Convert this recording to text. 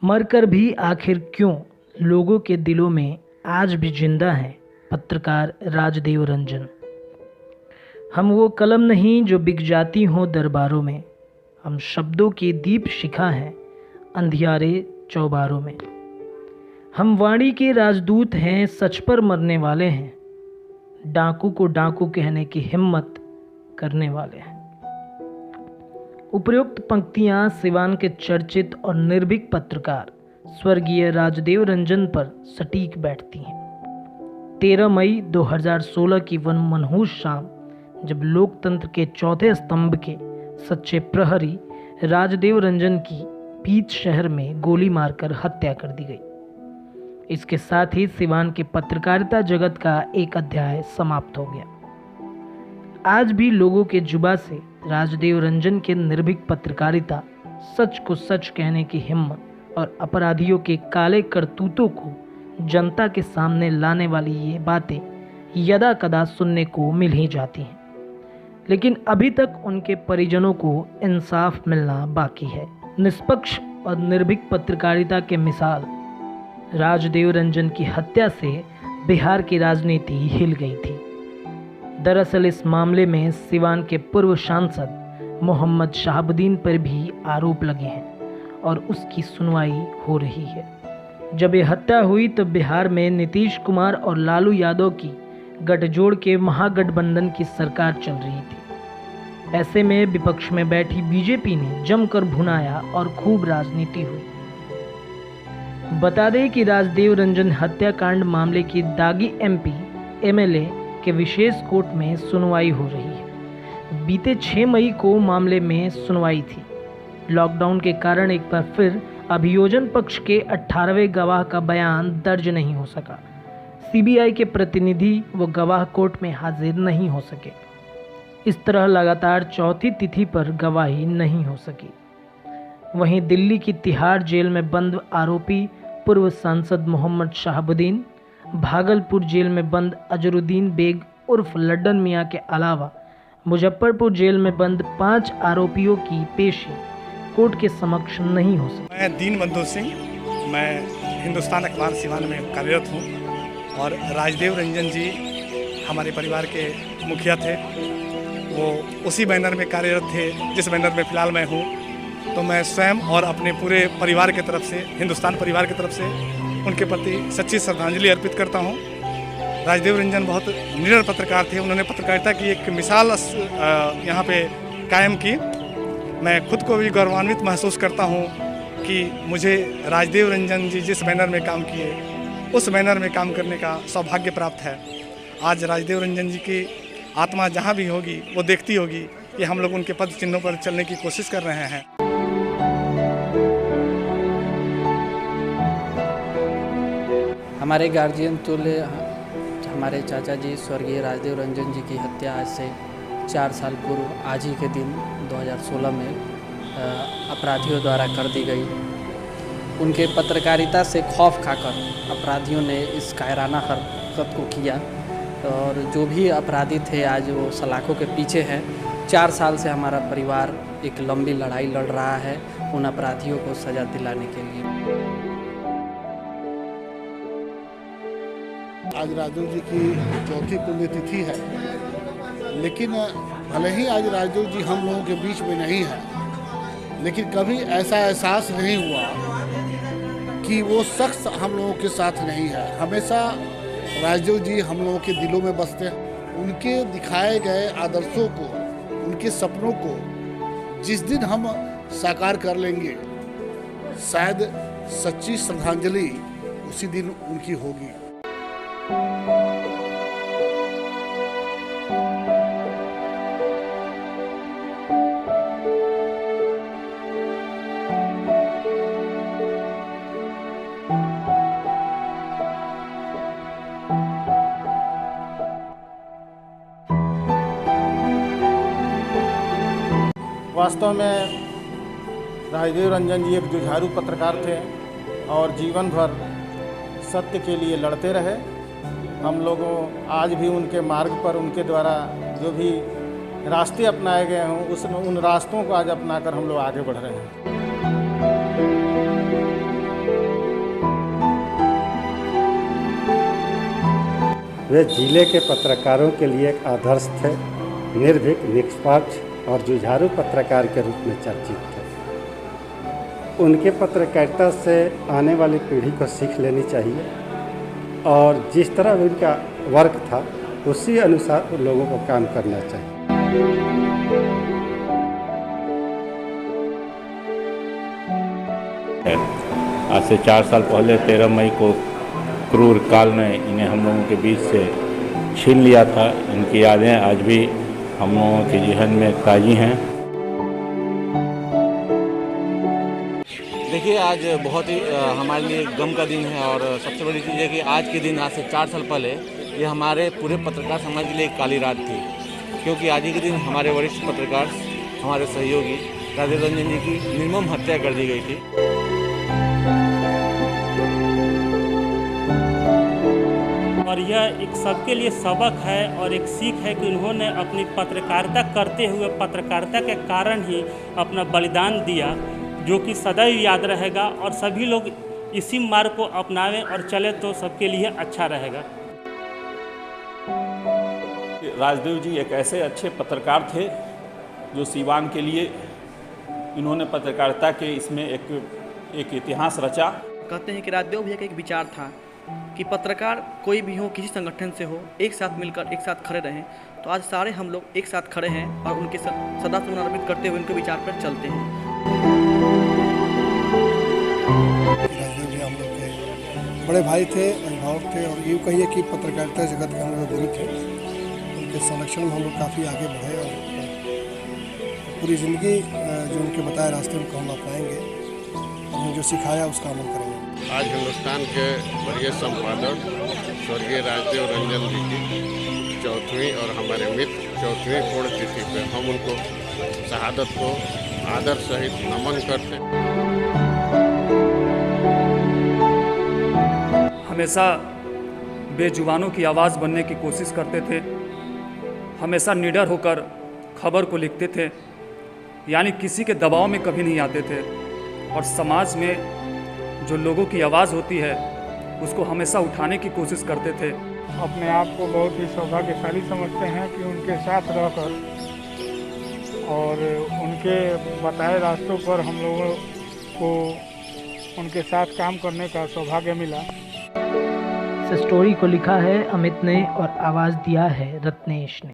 मरकर भी आखिर क्यों लोगों के दिलों में आज भी जिंदा हैं पत्रकार राजदेव रंजन। हम वो कलम नहीं जो बिक जाती हों दरबारों में, हम शब्दों की दीप शिखा हैं अंधियारे चौबारों में। हम वाणी के राजदूत हैं, सच पर मरने वाले हैं, डाकू को डाकू कहने की हिम्मत करने वाले हैं। उपरोक्त पंक्तियां सिवान के चर्चित और निर्भीक पत्रकार स्वर्गीय राजदेव रंजन पर सटीक बैठती हैं। 13 मई 2016 की वन मनहूस शाम, जब लोकतंत्र के चौथे स्तंभ के सच्चे प्रहरी राजदेव रंजन की पीत शहर में गोली मारकर हत्या कर दी गई। इसके साथ ही सिवान के पत्रकारिता जगत का एक अध्याय समाप्त हो गया। आज भी लोगों के जुबा से राजदेव रंजन के निर्भीक पत्रकारिता, सच को सच कहने की हिम्मत और अपराधियों के काले करतूतों को जनता के सामने लाने वाली ये बातें यदा कदा सुनने को मिल ही जाती हैं। लेकिन अभी तक उनके परिजनों को इंसाफ मिलना बाकी है। निष्पक्ष और निर्भीक पत्रकारिता के मिसाल राजदेव रंजन की हत्या से बिहार की राजनीति हिल गई थी। दरअसल इस मामले में सिवान के पूर्व सांसद मोहम्मद शहाबुद्दीन पर भी आरोप लगे हैं और उसकी सुनवाई हो रही है। जब ये हत्या हुई तो बिहार में नीतीश कुमार और लालू यादव की गठजोड़ के महागठबंधन की सरकार चल रही थी। ऐसे में विपक्ष में बैठी बीजेपी ने जमकर भुनाया और खूब राजनीति हुई। बता दें कि राजदेव रंजन हत्याकांड मामले की दागी एमपी एमएलए के विशेष कोर्ट में सुनवाई हो रही है। बीते 6 मई को मामले में सुनवाई थी। लॉकडाउन के कारण एक बार फिर अभियोजन पक्ष के 18वें गवाह का बयान दर्ज नहीं हो सका। सीबीआई के प्रतिनिधि व गवाह कोर्ट में हाजिर नहीं हो सके। इस तरह लगातार चौथी तिथि पर गवाही नहीं हो सकी। वहीं दिल्ली की तिहाड़ जेल में बंद आरोपी पूर्व सांसद मोहम्मद शहाबुद्दीन, भागलपुर जेल में बंद अजरुद्दीन बेग उर्फ लड्डन मियां के अलावा मुजफ्फरपुर जेल में बंद 5 आरोपियों की पेशी कोर्ट के समक्ष नहीं हो सकी। मैं दीनबंधु सिंह, मैं हिंदुस्तान अखबार सिवान में कार्यरत हूँ और राजदेव रंजन जी हमारे परिवार के मुखिया थे। वो उसी बैनर में कार्यरत थे जिस बैनर में फ़िलहाल मैं हूँ। तो मैं स्वयं और अपने पूरे परिवार की तरफ से, हिंदुस्तान परिवार की तरफ से उनके प्रति सच्ची श्रद्धांजलि अर्पित करता हूँ। राजदेव रंजन बहुत निडर पत्रकार थे। उन्होंने पत्रकारिता की एक मिसाल यहाँ पे कायम की। मैं खुद को भी गौरवान्वित महसूस करता हूँ कि मुझे राजदेव रंजन जी जिस बैनर में काम किए उस बैनर में काम करने का सौभाग्य प्राप्त है। आज राजदेव रंजन जी की आत्मा जहाँ भी होगी वो देखती होगी कि हम लोग उनके पद चिन्हों पर चलने की कोशिश कर रहे हैं। हमारे गार्जियन तुल्य हमारे चाचा जी स्वर्गीय राजदेव रंजन जी की हत्या आज से 4 साल पूर्व आज ही के दिन 2016 में अपराधियों द्वारा कर दी गई। उनके पत्रकारिता से खौफ खाकर अपराधियों ने इस कायराना हरकत को किया और जो भी अपराधी थे आज वो सलाखों के पीछे हैं। 4 साल से हमारा परिवार एक लंबी लड़ाई लड़ रहा है उन अपराधियों को सज़ा दिलाने के लिए। आज राजदेव जी की चौथी पुण्यतिथि है, लेकिन भले ही आज राजदेव जी हम लोगों के बीच में नहीं है, लेकिन कभी ऐसा एहसास नहीं हुआ कि वो शख्स हम लोगों के साथ नहीं है। हमेशा राजदेव जी हम लोगों के दिलों में बसते हैं। उनके दिखाए गए आदर्शों को, उनके सपनों को जिस दिन हम साकार कर लेंगे, शायद सच्ची श्रद्धांजलि उसी दिन उनकी होगी। वास्तव में राजदेव रंजन जी एक जुझारू पत्रकार थे और जीवन भर सत्य के लिए लड़ते रहे। हम लोगों आज भी उनके मार्ग पर, उनके द्वारा जो भी रास्ते अपनाए गए हों उन रास्तों को आज अपनाकर हम लोग आगे बढ़ रहे हैं। वे जिले के पत्रकारों के लिए एक आदर्श थे। निर्भीक, निष्पक्ष और जुझारू पत्रकार के रूप में चर्चित थे। उनके पत्रकारिता से आने वाली पीढ़ी को सीख लेनी चाहिए और जिस तरह उनका वर्क था उसी अनुसार लोगों को काम करना चाहिए। आज से 4 साल पहले 13 मई को क्रूर काल ने इन्हें हम लोगों के बीच से छीन लिया था। इनकी यादें आज भी हम लोगों के जहन में ताज़ी हैं। देखिए, आज बहुत ही हमारे लिए गम का दिन है और सबसे बड़ी चीज़ है कि आज के दिन, आज से 4 साल पहले, ये हमारे पूरे पत्रकार समाज के लिए एक काली रात थी, क्योंकि आज ही के दिन हमारे वरिष्ठ पत्रकार, हमारे सहयोगी राजदेव रंजन जी की निर्मम हत्या कर दी गई थी। और यह एक सबके लिए सबक है और एक सीख है कि उन्होंने अपनी पत्रकारिता करते हुए पत्रकारिता के कारण ही अपना बलिदान दिया, जो कि सदैव याद रहेगा और सभी लोग इसी मार्ग को अपनावें और चले तो सबके लिए अच्छा रहेगा। राजदेव जी एक ऐसे अच्छे पत्रकार थे जो सीवान के लिए इन्होंने पत्रकारिता के इसमें एक इतिहास रचा। कहते हैं कि राजदेव भैया का एक विचार था कि पत्रकार कोई भी हो, किसी संगठन से हो, एक साथ मिलकर एक साथ खड़े रहें। तो आज सारे हम लोग एक साथ खड़े हैं और उनके सदा समर्पित करते हुए उनके विचार पर चलते हैं। राजदेव जी हम लोग के बड़े भाई थे, अभिभावक थे और यूँ कहिए कि पत्रकारिता जगत के हम लोग गुरु थे। उनके संरक्षण में हम लोग काफ़ी आगे बढ़े और पूरी ज़िंदगी जो उनके बताए रास्ते उनको हम अपनाएंगे, उन्होंने जो सिखाया उसका अमल करेंगे। आज हिंदुस्तान के वरीय संपादक स्वर्गीय राजदेव रंजन जी की 4वीं और हमारे मित्र 4वीं पुण्यतिथि पे हम उनको शहादत को आदर सहित नमन करते हैं। हमेशा बेजुबानों की आवाज़ बनने की कोशिश करते थे, हमेशा निडर होकर खबर को लिखते थे, यानी किसी के दबाव में कभी नहीं आते थे और समाज में जो लोगों की आवाज़ होती है उसको हमेशा उठाने की कोशिश करते थे। अपने आप को बहुत ही सौभाग्यशाली समझते हैं कि उनके साथ रहकर और उनके बताए रास्तों पर हम लोगों को उनके साथ काम करने का सौभाग्य मिला। इस स्टोरी को लिखा है अमित ने और आवाज़ दिया है रत्नेश ने।